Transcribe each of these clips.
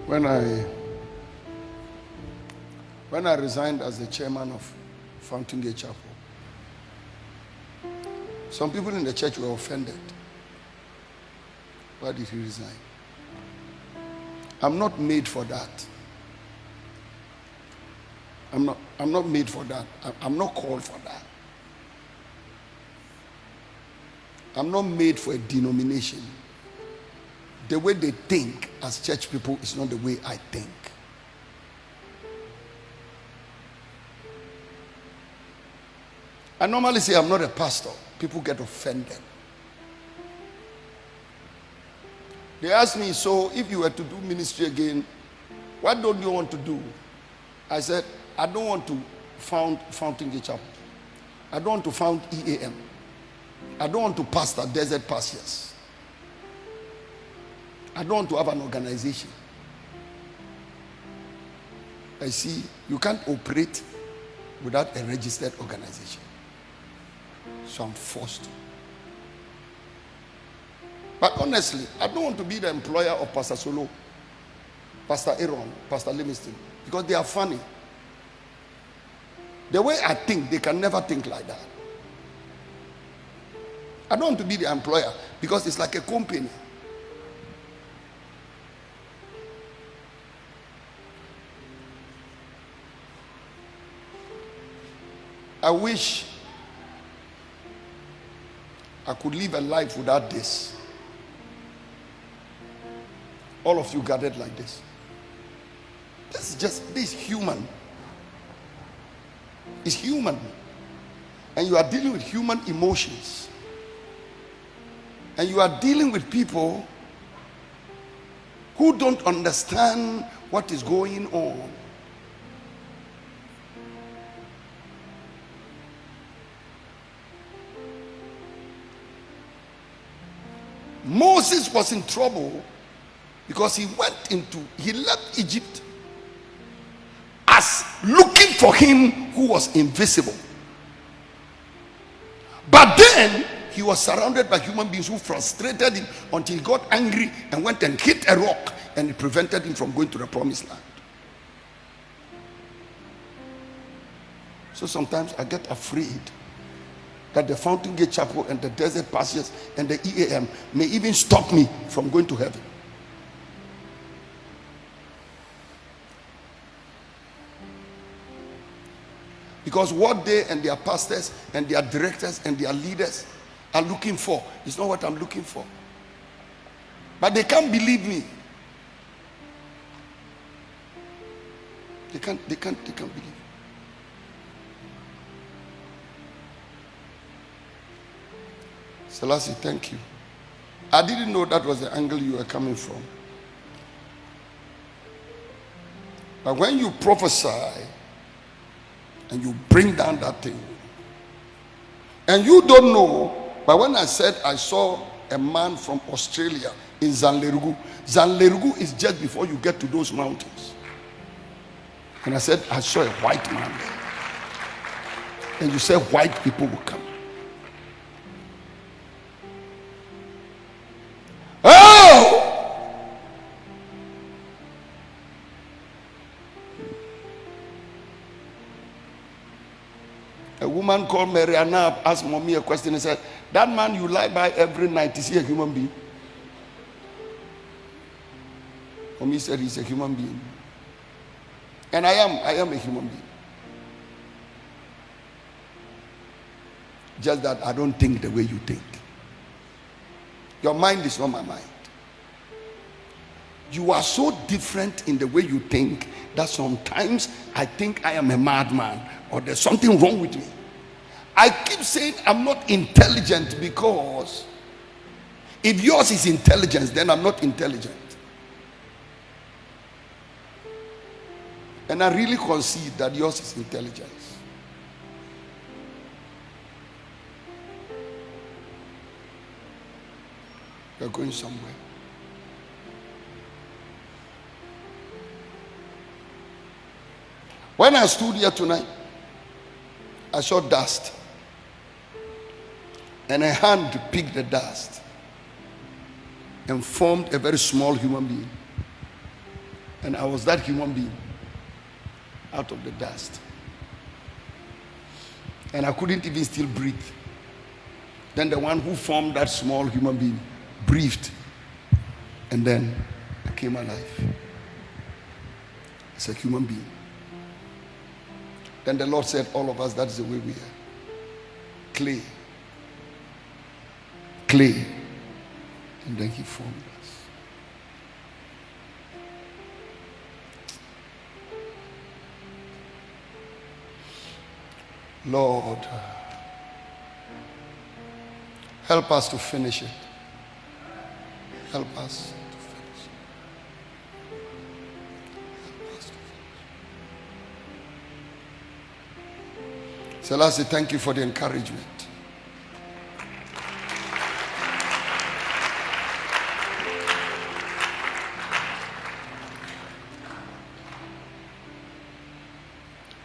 When I resigned as the chairman of Fountain Gate Chapel, some people in the church were offended. Why did he resign? I'm not made for that. I'm not made for that. I'm not called for that. I'm not made for a denomination. The way they think as church people is not the way I think. I normally say I'm not a pastor. People get offended. They ask me, so if you were to do ministry again, what don't you want to do? I said, I don't want to found Fountain Gate Chapel. I don't want to found EAM. I don't want to pastor desert pastures. I don't want to have an organization. I see you can't operate without a registered organization. So I'm forced to. But honestly, I don't want to be the employer of Pastor Solo, Pastor Aaron, Pastor Livingston, because they are funny. The way I think, they can never think like that. I don't want to be the employer because it's like a company. I wish I could live a life without this. All of you gathered like this. This is human. It's human. And you are dealing with human emotions. And you are dealing with people who don't understand what is going on. Moses was in trouble because he left Egypt as looking for him who was invisible. But then he was surrounded by human beings who frustrated him until he got angry and went and hit a rock, and it prevented him from going to the promised land. So sometimes I get afraid that the Fountain Gate Chapel and the desert pastures and the EAM may even stop me from going to heaven. Because what they and their pastors and their directors and their leaders are looking for is not what I'm looking for. But they can't believe me. They can't believe. Selassie, thank you. I didn't know that was the angle you were coming from. But when you prophesy and you bring down that thing, and you don't know, but when I said I saw a man from Australia in Zanlerugu is just before you get to those mountains. And I said I saw a white man there. And you said white people will come. A woman called Mary Anab asked mommy a question and said, that man you lie by every night, is he a human being? Mommy said he's a human being. And I am a human being. Just that I don't think the way you think. Your mind is not my mind. You are so different in the way you think that sometimes I think I am a madman or there's something wrong with me. I keep saying I'm not intelligent because if yours is intelligence, then I'm not intelligent. And I really concede that yours is intelligence. You're going somewhere. When I stood here tonight, I saw dust. And a hand picked the dust and formed a very small human being. And I was that human being out of the dust. And I couldn't even still breathe. Then the one who formed that small human being breathed. And then I came alive as a human being. Then the Lord said, all of us, that's the way we are. Clay. Clay. And then he formed us. Lord, help us to finish it. Help us to finish it. Help us to finish it. Selassie, thank you for the encouragement.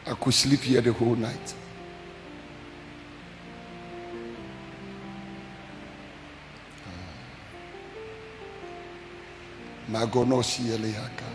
I could sleep here the whole night. Magonosi elehaka.